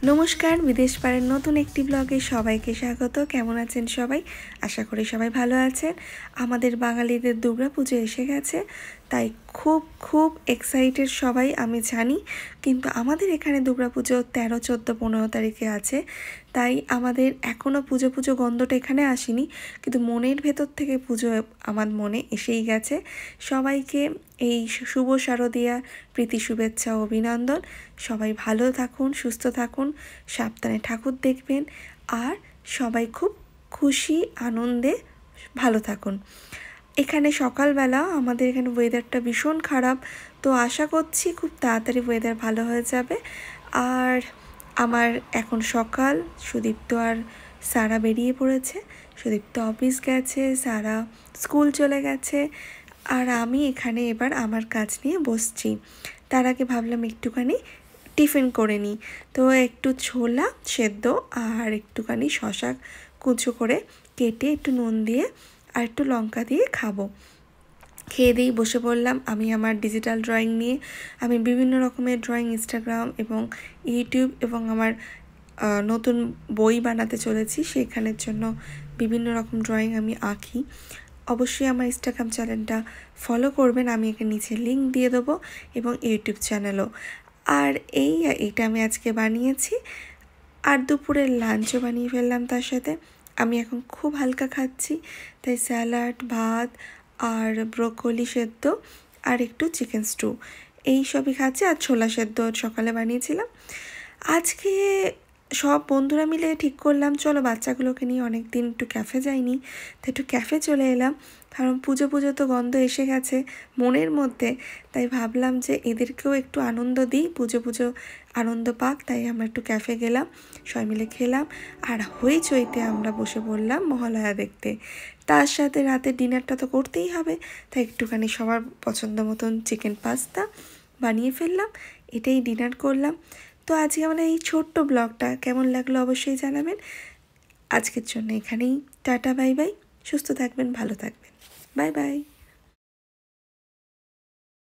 নমস্কার, বিদেশ পাড়ের নতুন একটি ব্লগে সবাইকে স্বাগত। কেমন আছেন সবাই? আশা করি সবাই ভালো আছেন। আমাদের বাঙালিদের দুর্গাপুজো এসে গেছে, তাই খুব খুব এক্সাইটেড সবাই, আমি জানি। কিন্তু আমাদের এখানে দুর্গাপুজো 13, 14, 15 তারিখে আছে, তাই আমাদের এখনও পুজো গন্ধটা এখানে আসেনি, কিন্তু মনের ভেতর থেকে পুজো আমার মনে এসেই গেছে। সবাইকে এই শুভ শারদীয়া প্রীতি শুভেচ্ছা ও অভিনন্দন। সবাই ভালো থাকুন, সুস্থ থাকুন, সাবধানে ঠাকুর দেখবেন, আর সবাই খুব খুশি আনন্দে ভালো থাকুন। এখানে সকালবেলা আমাদের এখানে ওয়েদারটা ভীষণ খারাপ, তো আশা করছি খুব তাড়াতাড়ি ওয়েদার ভালো হয়ে যাবে। আর আমার এখন সকাল, সুদীপ্ত আর সারা বেরিয়ে পড়েছে। সুদীপ্ত অফিস গেছে, সারা স্কুল চলে গেছে, আর আমি এখানে এবার আমার কাজ নিয়ে বসছি। তার আগে ভাবলাম একটুখানি টিফিন করে নিই, তো একটু ছোলা সেদ্ধ আর একটুখানি শশা কুচো করে কেটে একটু নুন দিয়ে আর একটু লঙ্কা দিয়ে খাবো। খেয়ে দিয়েই বসে পড়লাম আমি আমার ডিজিটাল ড্রয়িং নিয়ে। আমি বিভিন্ন রকমের ড্রয়িং ইনস্টাগ্রাম এবং ইউটিউব এবং আমার নতুন বই বানাতে চলেছি, সেখানের জন্য বিভিন্ন রকম ড্রয়িং আমি আঁকি। অবশ্যই আমার ইনস্টাগ্রাম চ্যানেলটা ফলো করবেন, আমি এখানে নিচে লিঙ্ক দিয়ে দেবো, এবং ইউটিউব চ্যানেলও। আর এইটা আমি আজকে বানিয়েছি, আর দুপুরের লাঞ্চও বানিয়ে ফেললাম তার সাথে। আমি এখন খুব হালকা খাচ্ছি, তাই স্যালাড, ভাত আর ব্রোকলি সেদ্ধ আর একটু চিকেন স্টু এই সবই খাচ্ছি, আর ছোলা সেদ্ধ সকালে বানিয়েছিলাম। আজকে সব বন্ধুরা মিলে ঠিক করলাম চলো বাচ্চাগুলোকে নিয়ে অনেক দিন একটু ক্যাফে যাইনি, তো একটু ক্যাফে চলে এলাম। কারণ পুজো তো গন্ধ এসে গেছে মনের মধ্যে, তাই ভাবলাম যে এদেরকেও একটু আনন্দ দিই, পুজো আনন্দ পাক। তাই আমরা একটু ক্যাফে গেলাম, সবাই মিলে খেলাম, আর হইচইতে আমরা বসে পড়লাম মহালয়া দেখতে। তার সাথে রাতের ডিনারটা তো করতেই হবে, তাই একটুখানি সবার পছন্দ মতন চিকেন পাস্তা বানিয়ে ফেললাম, এটাই ডিনার করলাম। তো আজকে আমার এই ছোট্ট ব্লগটা কেমন লাগলো অবশ্যই জানাবেন। আজকের জন্য এখানেই টাটা, বাই বাই, সুস্থ থাকবেন, ভালো থাকবেন, বাই বাই।